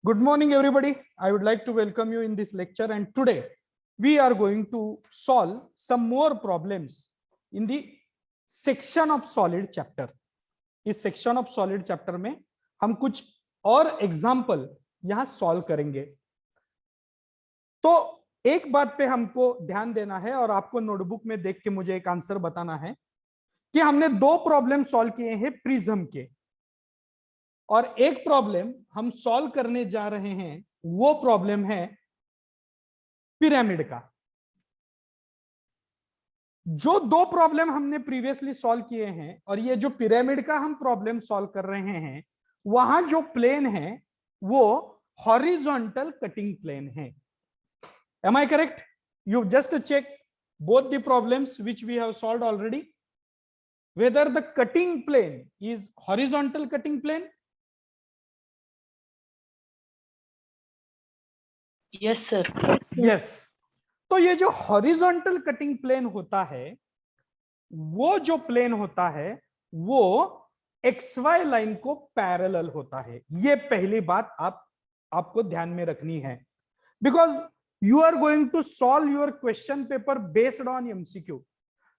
Good morning, everybody. I would like to welcome you in this lecture. And today we are going to solve some more problems in the section of solid chapter. इस section of solid chapter में हम कुछ और example यहां solve करेंगे। तो एक बात पे हमको ध्यान देना है और आपको नोटबुक में देख के मुझे एक आंसर बताना है कि हमने दो प्रॉब्लम सॉल्व किए हैं प्रिज्म के, और एक प्रॉब्लम हम सॉल्व करने जा रहे हैं, वो प्रॉब्लम है पिरामिड का। जो दो प्रॉब्लम हमने प्रीवियसली सॉल्व किए हैं और ये जो पिरामिड का हम प्रॉब्लम सॉल्व कर रहे हैं, वहां जो प्लेन है वो हॉरिजॉन्टल कटिंग प्लेन है। Am I correct? You just check both the problems which we have solved already, whether the cutting plane is horizontal cutting plane. Yes sir. Yes. तो ये जो हॉरिजॉन्टल कटिंग प्लेन होता है, वो जो plane होता है वो XY लाइन को पैरेलल होता है। ये पहली बात आपको ध्यान में रखनी है, because you are going to solve your question paper based on MCQ.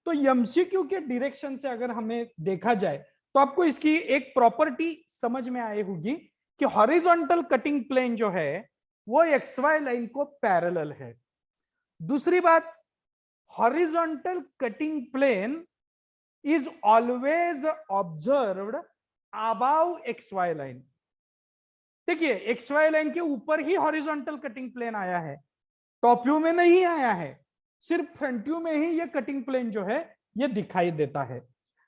तो एमसीक्यू के डायरेक्शन से अगर हमें देखा जाए तो आपको इसकी एक प्रॉपर्टी समझ में आई होगी कि हॉरिजॉन्टल कटिंग प्लेन जो है वो XY लाइन को पैरेलल है। दूसरी बात, horizontal cutting plane is always observed above XY line. देखिए, XY लाइन के ऊपर ही हॉरिजॉन्टल कटिंग प्लेन आया है, टॉप व्यू में नहीं आया है, सिर्फ फ्रंट व्यू में ही ये कटिंग प्लेन जो है ये दिखाई देता है।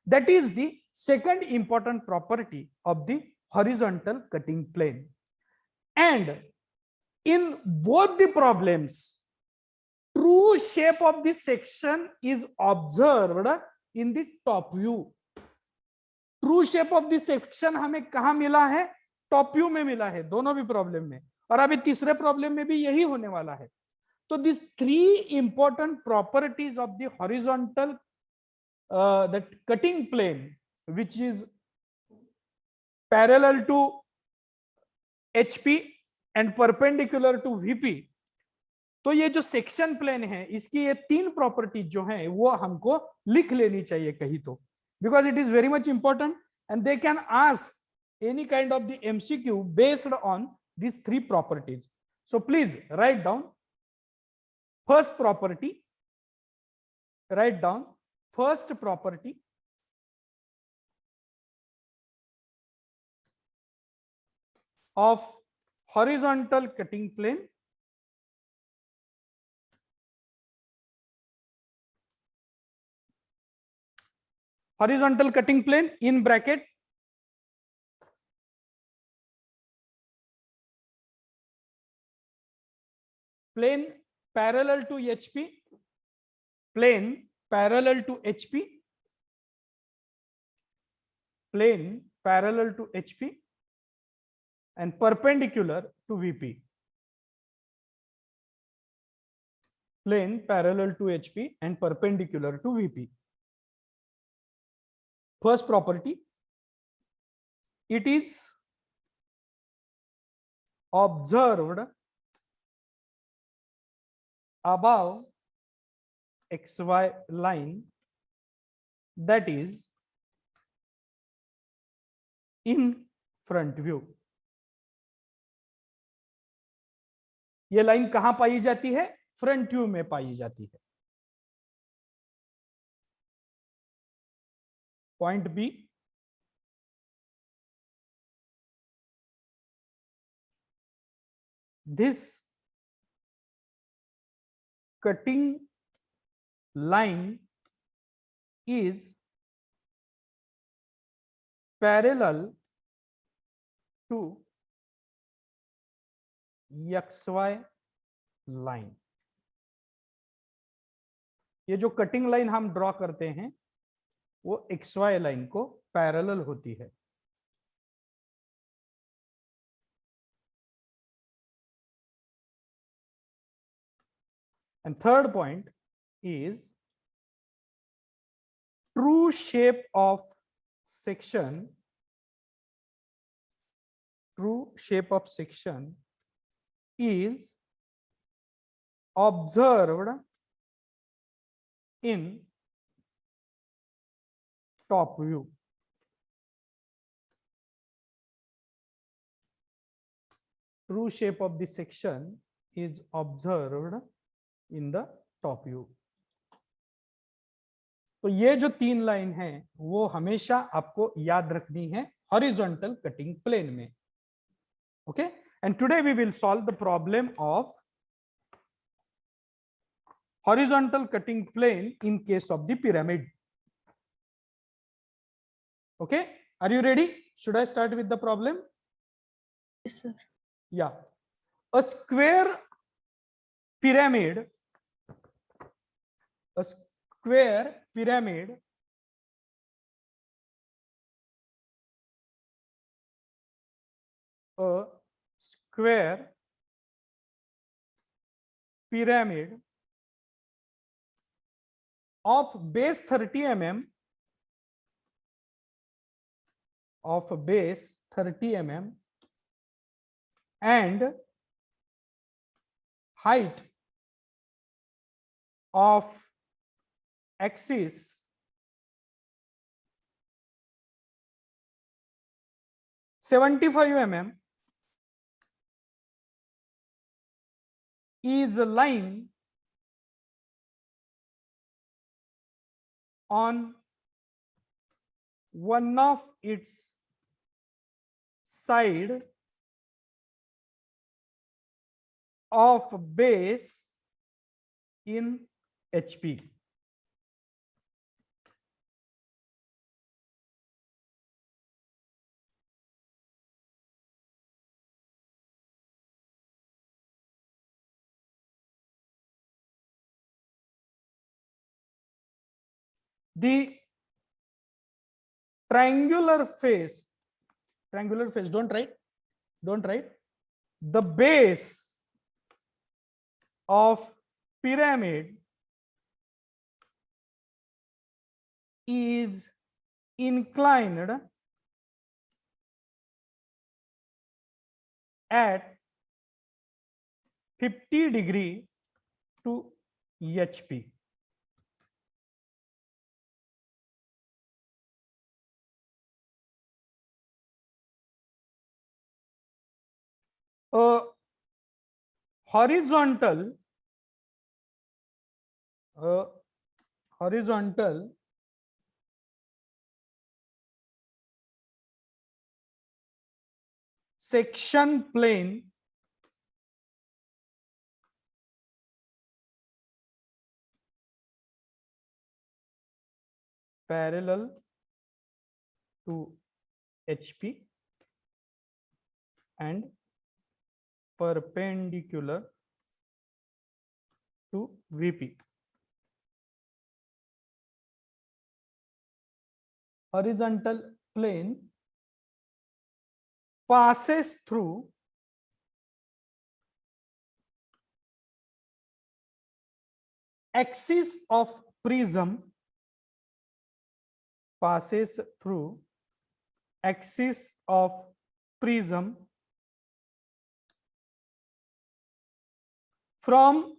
That is the second important property of the horizontal cutting plane. And in both the problems, true shape of the section is observed in the top view. True shape of the section हमें कहां मिला है? Top view में मिला है, दोनों भी problem में, और अभी तीसरे प्रॉब्लम में भी यही होने वाला है। तो this three important properties of the horizontal that cutting plane which is parallel to HP and perpendicular to VP, तो ये जो सेक्शन प्लेन है इसकी ये तीन प्रॉपर्टीज जो हैं वो हमको लिख लेनी चाहिए कहीं तो, because it is very much important and they can ask any kind of the MCQ based on this three properties. So please write down first property, write down first property of horizontal cutting plane. Horizontal cutting plane in bracket plane parallel to HP, plane parallel to HP, plane parallel to HP and perpendicular to VP. Plane parallel to HP and perpendicular to VP. First property, it is observed above XY line, that is in front view. ये line कहां पाई जाती है? Front view में पाई जाती है। Point B, this cutting line is parallel to XY line. ये जो कटिंग लाइन हम ड्रॉ करते हैं वो XY लाइन को पैरेलल होती है। And third point is true shape of section, true shape of section is observed in top view. True shape of the section is observed in the top view. तो ये जो 3 line है वो हमेशा आपको याद रखनी है हॉरिजॉन्टल कटिंग प्लेन में. Okay, and today we will solve the problem of horizontal cutting plane in case of the pyramid. Okay, are you ready? Should I start with the problem? Yes, sir. Yeah, a square pyramid, a square pyramid a square pyramid of base 30 mm, of base 30 mm and height of axis 75 mm is lying on one of its side of base in HP. The triangular face, don't write, the base of pyramid is inclined at 50 degree to HP. A horizontal section plane parallel to HP and perpendicular to VP. Horizontal plane passes through axis of prism, passes through axis of prism from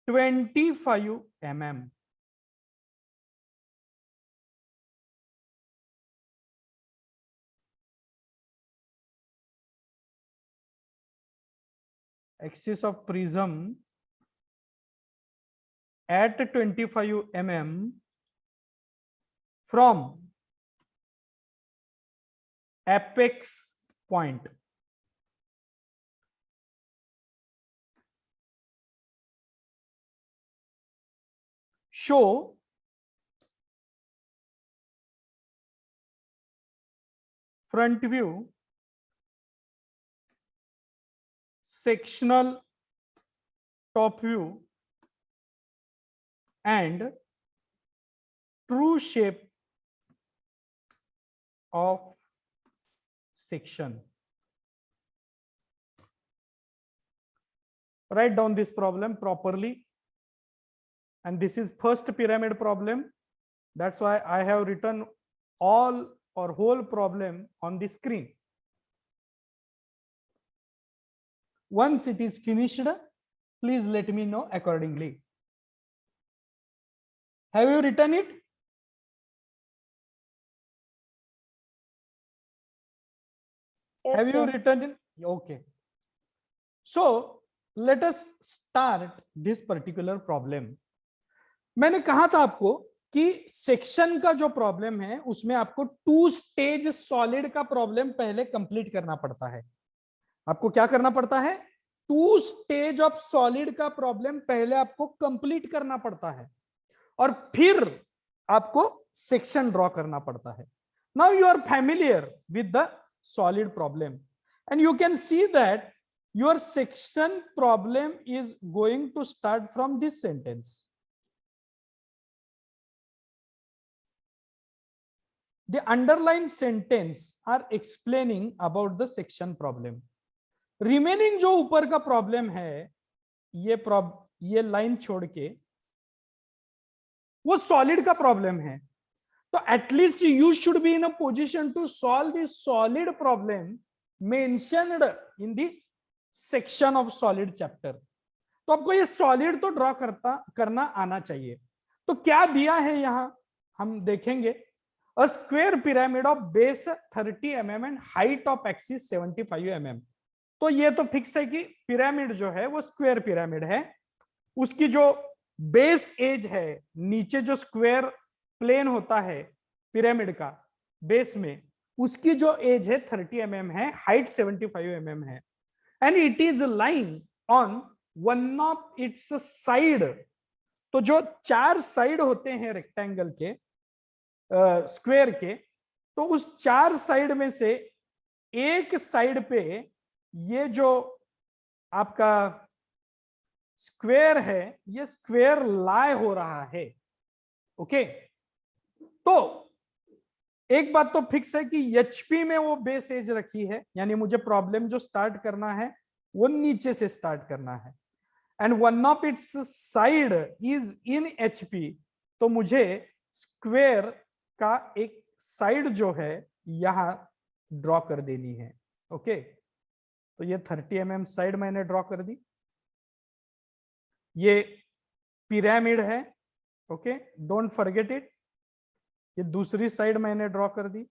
25 mm. Axis of prism at 25 mm from apex point. Show front view, sectional top view and true shape of section. Write down this problem properly. And this is first pyramid problem. That's why I have written all or whole problem on the screen. Once it is finished, please let me know accordingly. Have you written it? Yes, Have you sir. written it? Okay. So let us start this particular problem. मैंने कहा था आपको कि section का जो problem है उसमें आपको 2 स्टेज सॉलिड का प्रॉब्लम पहले कंप्लीट करना पड़ता है. आपको क्या करना पड़ता है? 2 स्टेज ऑफ सॉलिड का प्रॉब्लम पहले आपको कंप्लीट करना पड़ता है और फिर आपको सेक्शन ड्रॉ करना पड़ता है. Now you are familiar with the solid problem and you can see that your section problem is going to start from this sentence. The underlined sentence are explaining about the section problem. Remaining जो ऊपर का problem है, ये line छोड़ के वो solid का problem है. तो at least you should be in a position to solve the solid problem mentioned in the section of solid chapter. तो आपको ये सॉलिड तो ड्रॉ करना आना चाहिए. तो क्या दिया है यहां हम देखेंगे. A square pyramid of base 30 mm and height of axis 75 mm. तो ये तो फिक्स है कि पिरामिड जो है वो स्क्वायर पिरामिड है. उसकी जो बेस एज है, नीचे जो स्क्वायर प्लेन होता है पिरामिड का बेस में, उसकी जो एज है 30 mm है, हाइट 75 mm है. And it is lying on one of its side. तो जो 4 साइड होते हैं रेक्टेंगल के, स्क्वायर के, तो उस 4 साइड में से एक साइड पे ये जो आपका स्क्वायर है, ये स्क्वायर लाई हो रहा है. ओके, तो एक बात तो फिक्स है कि एचपी में वो बेस एज रखी है, यानी मुझे प्रॉब्लम जो स्टार्ट करना है वो नीचे से स्टार्ट करना है. And one of its side is in HP. तो मुझे स्क्वायर का एक साइड जो है यहां ड्रॉ कर देनी है. ओके, तो ये 30 mm साइड मैंने ड्रॉ कर दी. ये पिरामिड है. Okay, don't forget it. ये दूसरी साइड मैंने ड्रॉ कर दी.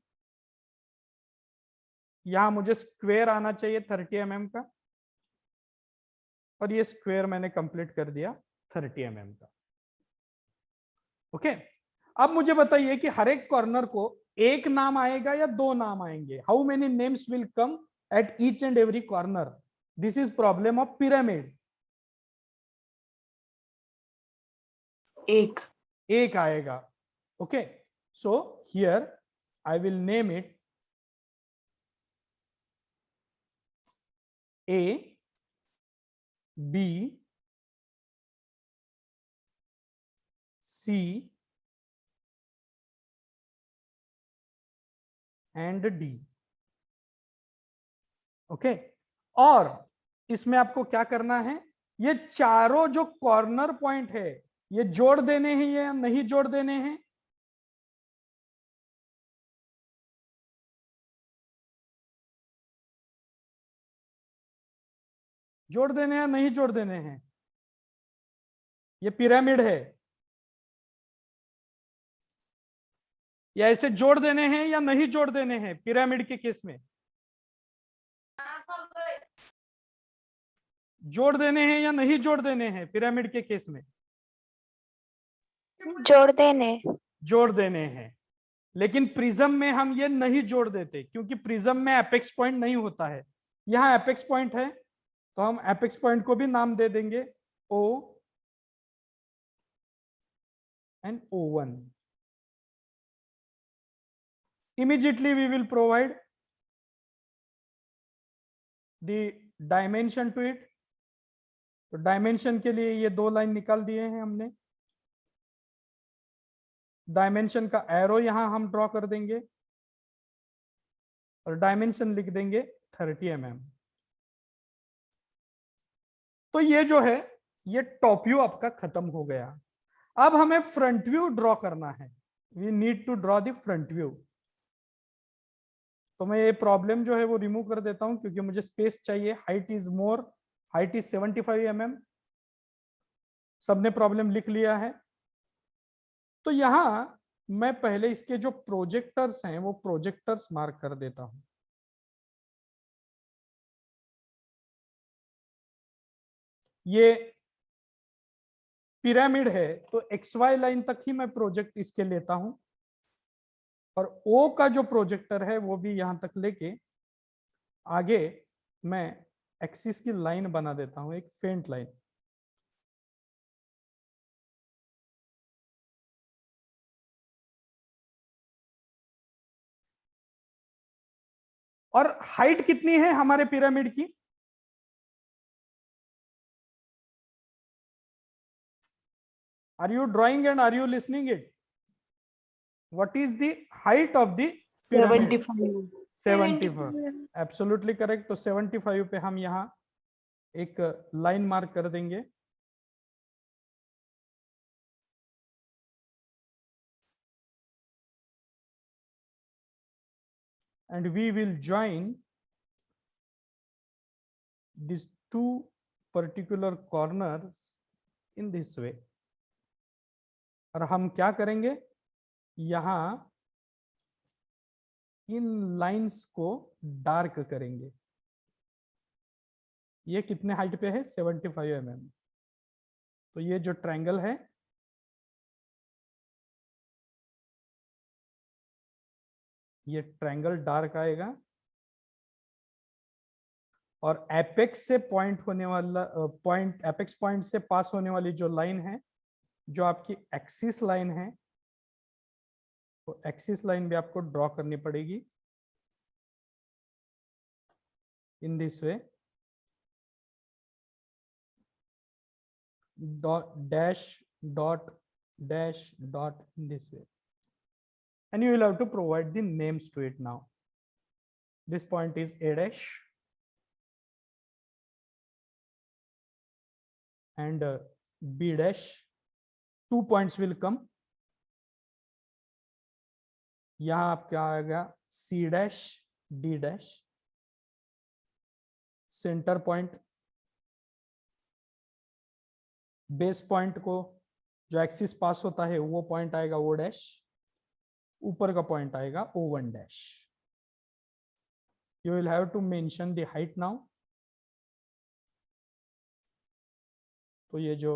यहां मुझे स्क्वायर आना चाहिए 30 mm का, और ये स्क्वायर मैंने कंप्लीट कर दिया 30 mm का. ओके, अब मुझे बताइए कि हर एक कॉर्नर को एक नाम आएगा या 2 नाम आएंगे. How many names will come at each and every corner. This is problem of pyramid. एक आएगा. Okay, so here I will name it A, B, C and D. Okay, और इसमें आपको क्या करना है, ये चारों जो कॉर्नर पॉइंट है ये जोड़ देने हैं या नहीं जोड़ देने हैं. जोड़ देने हैं या नहीं जोड़ देने हैं. ये पिरामिड है, या ऐसे जोड़ देने हैं या नहीं जोड़ देने हैं. पिरामिड के केस में जोड़ देने हैं या नहीं जोड़ देने हैं. पिरामिड के केस में जोड़ देने. जोड़ देने हैं. लेकिन प्रिज्म में हम ये नहीं जोड़ देते, क्योंकि प्रिज्म में एपेक्स पॉइंट नहीं होता है. यहां एपेक्स पॉइंट है, तो हम एपेक्स पॉइंट को भी नाम दे देंगे O and O1. Immediately we will provide the dimension to it. तो डायमेंशन के लिए ये 2 लाइन निकाल दिए हैं हमने. डायमेंशन का एरो यहां हम ड्रॉ कर देंगे और डायमेंशन लिख देंगे 30 mm. तो ये जो है ये टॉप व्यू आपका खत्म हो गया. अब हमें फ्रंट व्यू ड्रॉ करना है. We need to draw the front view. तो मैं ये प्रॉब्लम जो है वो रिमूव कर देता हूं, क्योंकि मुझे स्पेस चाहिए. Height is more, height is 75 mm। सबने प्रॉब्लम लिख लिया है। तो यहां मैं पहले इसके जो प्रोजेक्टर्स हैं वो प्रोजेक्टर्स मार्क कर देता हूं। ये पिरामिड है तो एक्स वाई लाइन तक ही मैं प्रोजेक्ट इसके लेता हूं, और ओ का जो प्रोजेक्टर है वो भी यहां तक लेके आगे मैं एक्सिस की लाइन बना देता हूं, एक फेंट लाइन। और हाइट कितनी है हमारे पिरामिड की? Are you drawing and are you listening it? What is the height of the pyramid? 75। Absolutely correct. तो 75 पे हम यहां एक लाइन मार्क कर देंगे। And we will join these two particular corners in this way। और हम क्या करेंगे, यहां इन लाइंस को डार्क करेंगे। ये कितने हाइट पे है? 75 mm। तो ये जो ट्रायंगल है ये ट्रायंगल डार्क आएगा, और एपेक्स से पॉइंट होने वाला पॉइंट, एपेक्स पॉइंट से पास होने वाली जो लाइन है, जो आपकी एक्सिस लाइन है, तो एक्सिस लाइन भी आपको ड्रॉ करनी पड़ेगी इन this way. dash dot dash dot in this way, and you will have to provide the names to it now. This point is A dash, and B dash। 2 points will come। यहां आपका आएगा C dash, D dash। Centre point, base point को जो axis pass होता है वो point आएगा O dash. ऊपर का पॉइंट आएगा O1 dash. You will have to mention the height now. तो ये जो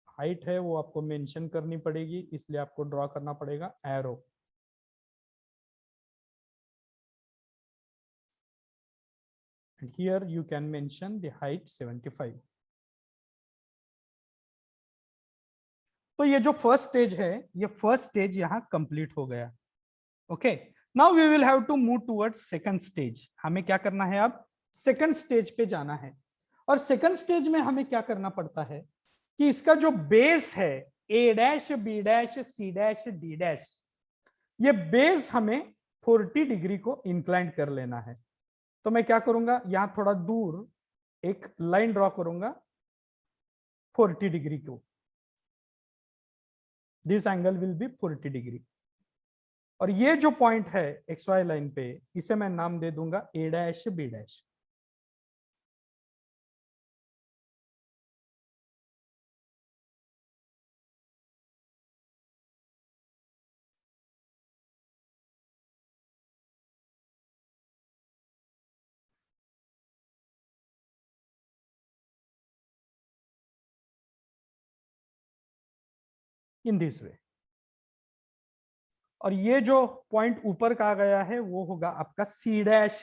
हाइट है वो आपको मेंशन करनी पड़ेगी, इसलिए आपको ड्रॉ करना पड़ेगा arrow. And here you can mention the height 75। तो ये जो फर्स्ट स्टेज है, ये फर्स्ट स्टेज यहां कंप्लीट हो गया। Okay, now we will have to move towards second stage. हमें क्या करना है, अब सेकंड स्टेज पे जाना है। और सेकंड स्टेज में हमें क्या करना पड़ता है कि इसका जो बेस है A dash, B dash, C dash, D dash, ये बेस हमें 40 डिग्री को इंक्लाइन कर लेना है। तो मैं क्या करूंगा, यहां थोड़ा दूर एक लाइन ड्रॉ करूंगा 40 डिग्री को। This angle will be 40 degree. और ये जो पॉइंट है एक्स वाई लाइन पे, इसे मैं नाम दे दूंगा A dash, B dash. In this way. और ये जो पॉइंट ऊपर का गया है वो होगा आपका C dash,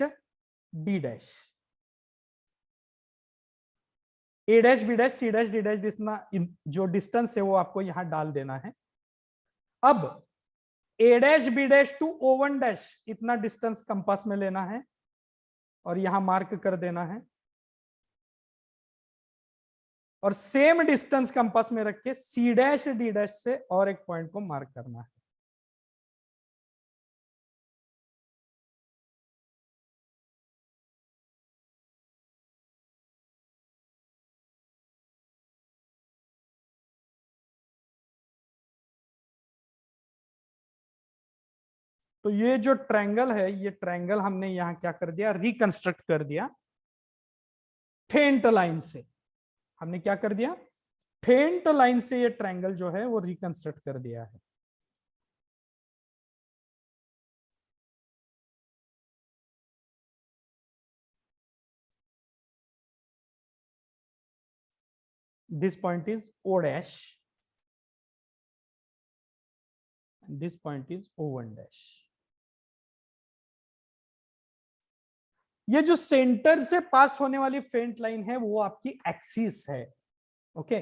D dash. A dash, B dash, C dash, D dash, जो डिस्टेंस है वो आपको यहां डाल देना है। अब A dash, B dash to O1 dash, इतना डिस्टेंस कंपास में लेना है और यहां मार्क कर देना है। और सेम डिस्टेंस कंपास में रख के सी डैश, डी डैश से और एक पॉइंट को मार्क करना है। तो ये जो ट्रायंगल है, ये ट्रायंगल हमने यहां क्या कर दिया, रिकंस्ट्रक्ट कर दिया। फेंट लाइन से हमने क्या कर दिया, फेंट लाइन से ये ट्रायंगल जो है वो रिकंस्ट्रक्ट कर दिया है। This point is O dash and this point is O1 dash. ये जो सेंटर से पास होने वाली फेंट लाइन है वो आपकी एक्सिस है। ओके,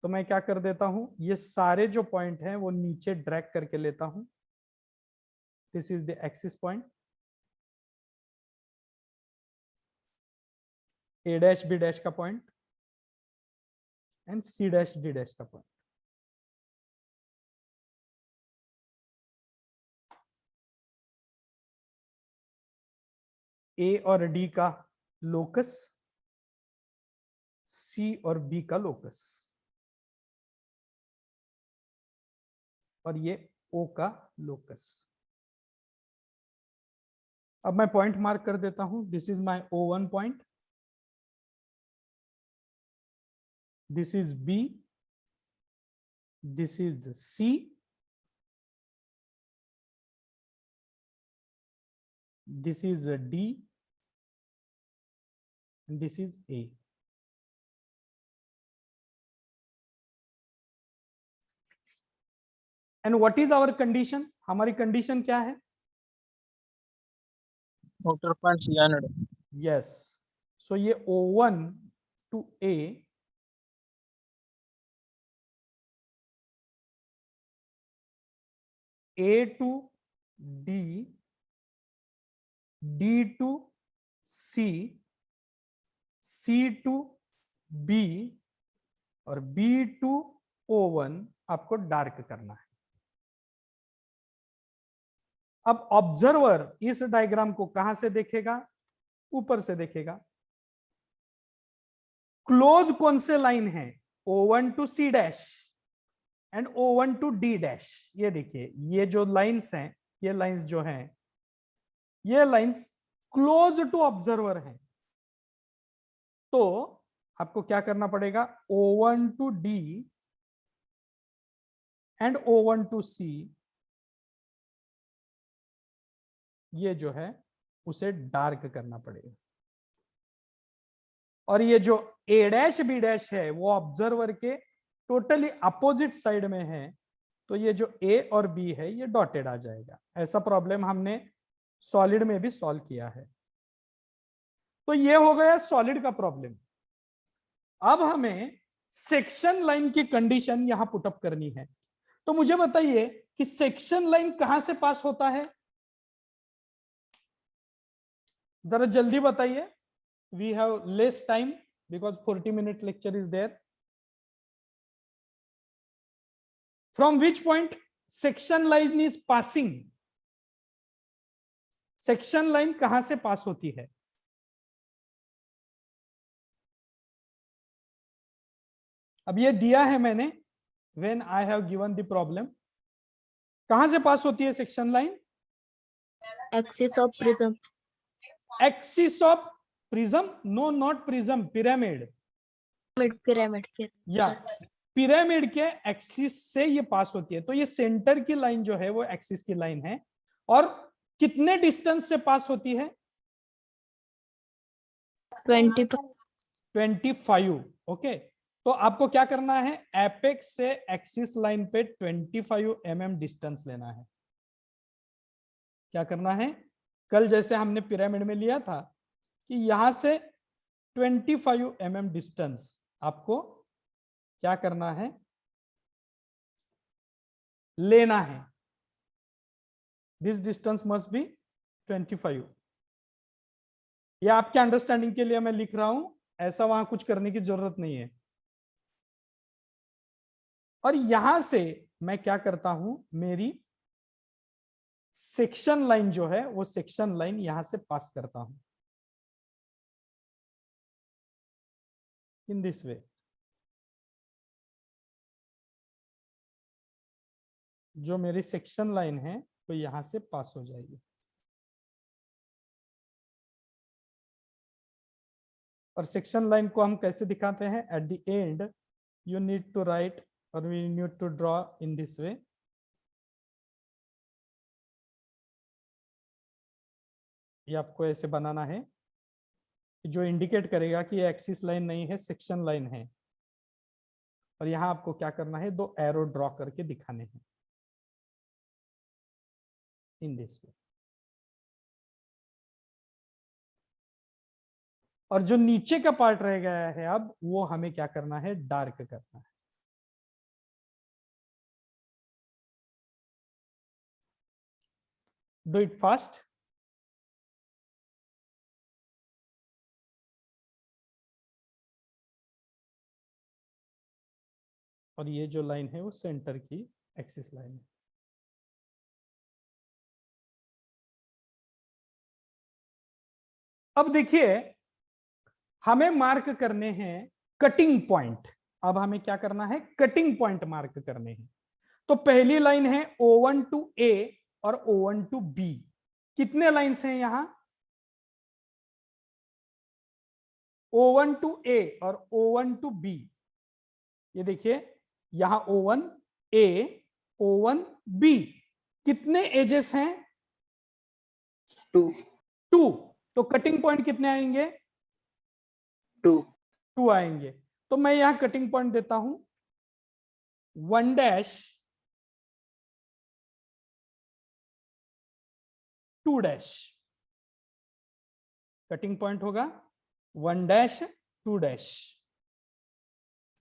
तो मैं क्या कर देता हूं, ये सारे जो पॉइंट हैं वो नीचे ड्रैग करके लेता हूं। This is the axis point, A dash B dash का point and C dash D dash का पॉइंट। ए और डी का लोकस, सी और बी का लोकस, और ये ओ का लोकस। अब मैं पॉइंट मार्क कर देता हूं। This is my O1 point, this is B, this is C, this is D, this is A. And what is our condition, हमारी कंडीशन क्या है? outer points joined. Yes, so ये O1 to A, A to D, D to C, C to B और B to O1 आपको dark करना है। अब observer इस डायग्राम को कहां से देखेगा? ऊपर से देखेगा। क्लोज कौन से लाइन है? O1 to C dash and O1 to D dash. ये देखिए, ये जो लाइंस हैं, ये लाइंस जो हैं, ये लाइंस क्लोज टू ऑब्जर्वर हैं। तो आपको क्या करना पड़ेगा? O1 to D and O1 to C, ये जो है उसे डार्क करना पड़ेगा। और ये जो A डैश B डैश है वो ऑब्जर्वर के टोटली अपोजिट साइड में है, तो ये जो A और B है ये डॉटेड आ जाएगा। ऐसा प्रॉब्लम हमने सॉलिड में भी सॉल्व किया है। तो ये हो गया सॉलिड का प्रॉब्लम। अब हमें सेक्शन लाइन की कंडीशन यहां पुटअप करनी है। तो मुझे बताइए कि सेक्शन लाइन कहां से पास होता है? जरा जल्दी बताइए, we have less time because 40 minutes lecture is there. From which point section line is passing? Section line कहां से पास होती है? अब ये दिया है मैंने, when I have given the problem. कहां से पास होती है section line? Axis of prism. Axis of prism? No, not prism, pyramid. Pyramid. या पिरामिड के एक्सिस से ये पास होती है। तो ये सेंटर की लाइन जो है वो एक्सिस की लाइन है। और कितने डिस्टेंस से पास होती है? 25। ओके, तो आपको क्या करना है? एपेक्स से एक्सिस लाइन पे 25 mm डिस्टेंस लेना है। क्या करना है? कल जैसे हमने पिरामिड में लिया था कि यहां से 25 mm डिस्टेंस आपको क्या करना है? लेना है। This distance must be 25। यह आपके अंडरस्टैंडिंग के लिए मैं लिख रहा हूं, ऐसा वहां कुछ करने की जरूरत नहीं है। और यहां से मैं क्या करता हूं, मेरी सेक्शन लाइन जो है वो सेक्शन लाइन यहां से पास करता हूं इन दिस वे। जो मेरी सेक्शन लाइन है वो यहां से पास हो जाएगी। और सेक्शन लाइन को हम कैसे दिखाते हैं? At the end you need to write और we need to draw in this way. ये आपको ऐसे बनाना है जो इंडिकेट करेगा कि ये एक्सिस लाइन नहीं है, सेक्शन लाइन है। और यहां आपको क्या करना है? 2 एरो ड्रॉ करके दिखाने हैं इन दिस वे। और जो नीचे का पार्ट रह गया है अब वो हमें क्या करना है? डार्क करना है। Do it fast. और ये जो लाइन है वो सेंटर की एक्सिस लाइन है। अब देखिए हमें मार्क करने हैं कटिंग पॉइंट। अब हमें क्या करना है? कटिंग पॉइंट मार्क करने हैं। तो पहली लाइन है O1 टू A और O1 टू B। कितने लाइंस हैं यहां? O1 टू A और O1 टू B। ये देखिए यहां O1 A, O1 B। कितने एजेस हैं? 2। तो कटिंग पॉइंट कितने आएंगे? 2 आएंगे। तो मैं यहां कटिंग पॉइंट देता हूं 1 डैश 2 डैश। कटिंग पॉइंट होगा 1 डैश 2 डैश।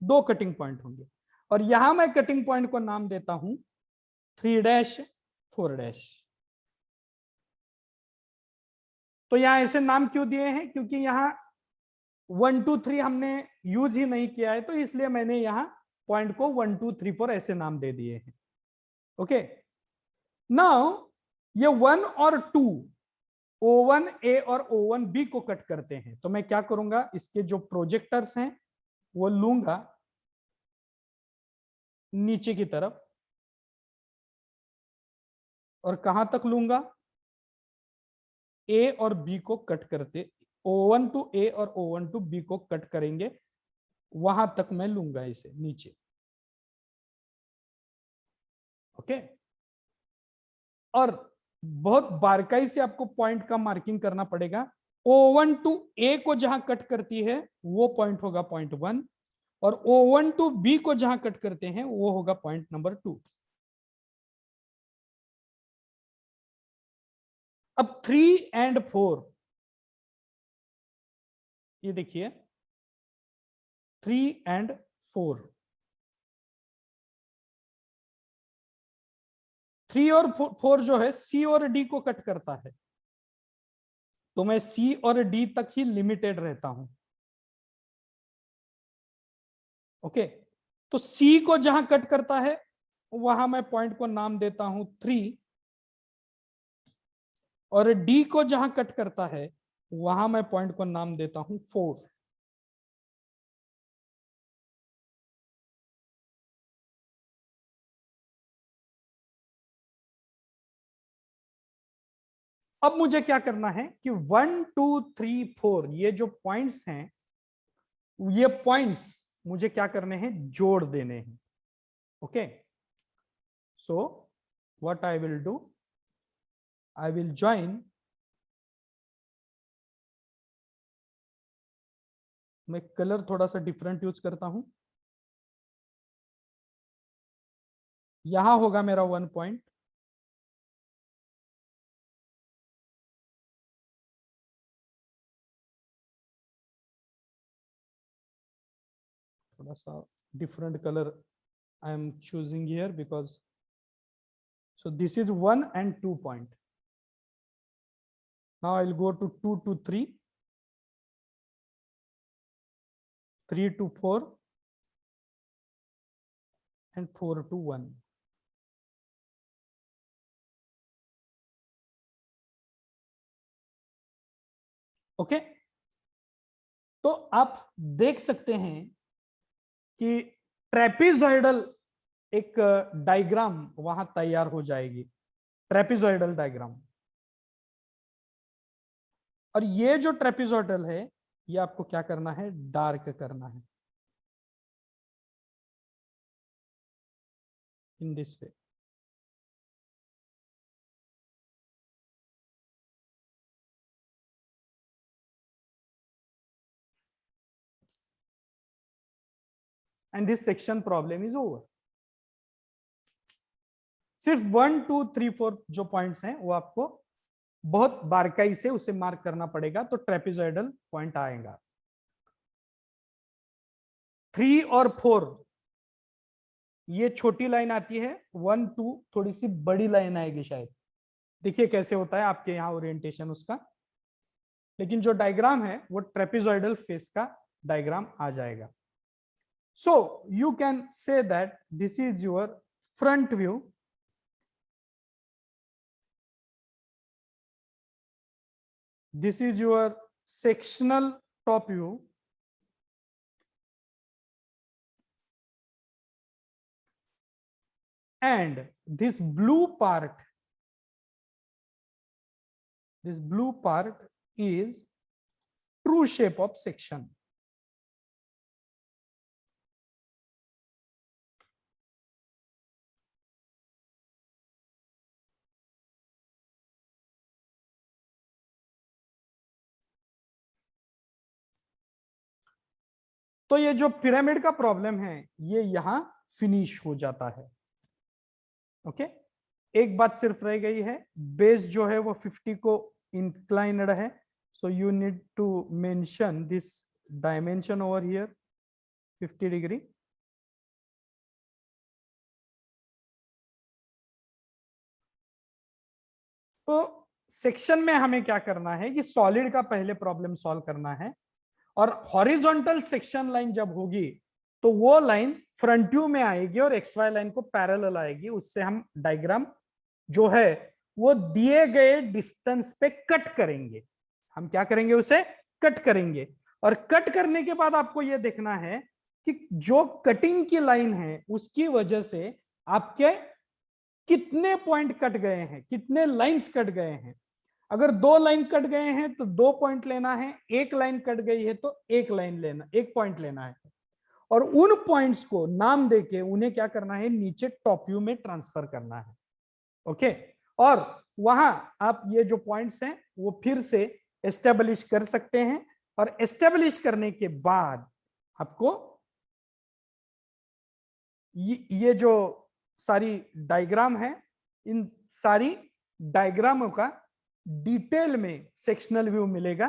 2 कटिंग पॉइंट होंगे। और यहां मैं कटिंग पॉइंट को नाम देता हूं 3 डैश 4 डैश। तो यहां ऐसे नाम क्यों दिए हैं? क्योंकि यहां 1 2 3 हमने यूज ही नहीं किया है, तो इसलिए मैंने यहां पॉइंट को 1 2 3 4 ऐसे नाम दे दिए हैं। ओके, नाउ ये 1 और 2 O1 A और O1 B को कट करते हैं। तो मैं क्या करूंगा? इसके जो प्रोजेक्टर्स हैं वो लूंगा नीचे की तरफ। और कहां तक लूंगा? A और B को कट करते, O1 टू A और O1 टू B को कट करेंगे, वहां तक मैं लूंगा इसे नीचे। ओके, और बहुत बारीकाई से आपको पॉइंट का मार्किंग करना पड़ेगा। O1 टू A को जहां कट करती है वो पॉइंट होगा पॉइंट 1, और O1 टू B को जहां कट करते हैं वो होगा पॉइंट नंबर 2। अब 3 एंड 4, ये देखिए 3 एंड 4, 3 और 4 जो है C और D को कट करता है। तो मैं C और D तक ही लिमिटेड रहता हूं। ओके, तो C को जहां कट करता है वहां मैं पॉइंट को नाम देता हूं 3, और D को जहां कट करता है वहां मैं पॉइंट को नाम देता हूं 4। अब मुझे क्या करना है कि 1 2 3 4 ये जो पॉइंट्स हैं, ये पॉइंट्स मुझे क्या करने हैं? जोड़ देने हैं। Okay, so what I will do, I will join. मैं कलर थोड़ा सा डिफरेंट यूज करता हूं। यहां होगा मेरा 1 पॉइंट, थोड़ा सा different color I am choosing here because so this is 1 and 2 point. Now I'll go to 2 to 3, 3 to 4 and 4 to 1. Okay, तो आप देख सकते हैं कि ट्रेपिजॉइडल एक डायग्राम वहां तैयार हो जाएगी, ट्रेपिजॉइडल डायग्राम। और ये जो ट्रेपिजॉइडल है ये आपको क्या करना है, डार्क करना है इन this way. And this section problem is over. सिर्फ 1 2 3 4 जो पॉइंट्स हैं वो आपको बहुत बारीकाई से उसे मार्क करना पड़ेगा, तो ट्रेपेजॉइडल पॉइंट आएगा। 3 और 4 ये छोटी लाइन आती है, 1 2 थोड़ी सी बड़ी लाइन आएगी शायद। देखिए कैसे होता है आपके यहाँ ओरिएंटेशन उसका, लेकिन जो डायग्राम है वो ट्रेपेजॉइडल फेस का डायग्राम आ जाएगा। So you can say that this is your front view, this is your sectional top view, and this blue part is true shape of section. तो ये जो पिरामिड का प्रॉब्लम है ये यहां फिनिश हो जाता है। ओके, एक बात सिर्फ रह गई है, बेस जो है वो 50 को इंक्लाइनड है, so you need to mention this dimension over here 50 degree. तो सेक्शन में हमें क्या करना है कि सॉलिड का पहले प्रॉब्लम सॉल्व करना है, और हॉरिजॉन्टल सेक्शन लाइन जब होगी तो वो लाइन फ्रंट व्यू में आएगी और एक्स वाई लाइन को पैरेलल आएगी। उससे हम डायग्राम जो है वो दिए गए डिस्टेंस पे कट करेंगे। हम क्या करेंगे, उसे कट करेंगे, और कट करने के बाद आपको यह देखना है कि जो कटिंग की लाइन है उसकी वजह से आपके कितने पॉइंट कट गए हैं, कितने लाइंस कट गए हैं। अगर 2 लाइन कट गए हैं तो 2 पॉइंट लेना है, 1 लाइन कट गई है तो 1 पॉइंट लेना है, और उन पॉइंट्स को नाम देके उन्हें क्या करना है, नीचे टॉप व्यू में ट्रांसफर करना है। ओके, और वहां आप ये जो पॉइंट्स हैं वो फिर से एस्टेब्लिश कर सकते हैं, और एस्टेब्लिश करने के बाद आपको ये जो सारी डायग्राम है, इन सारी डायग्रामों का डिटेल में सेक्शनल व्यू मिलेगा।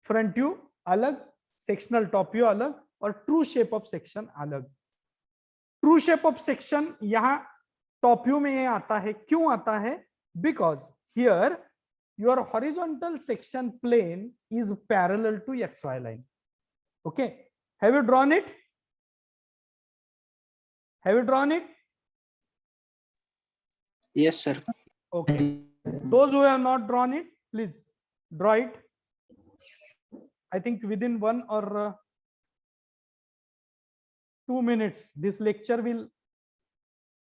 फ्रंट व्यू अलग, सेक्शनल टॉप व्यू अलग, और ट्रू शेप ऑफ सेक्शन अलग। ट्रू शेप ऑफ सेक्शन यहां टॉप व्यू में ये आता है, क्यों आता है, because here your horizontal section plane is parallel to XY line. Okay, have you drawn it? Have you drawn it? Yes, sir. Okay. Those who have not drawn it, please draw it. I think within 1 or 2 minutes, this lecture will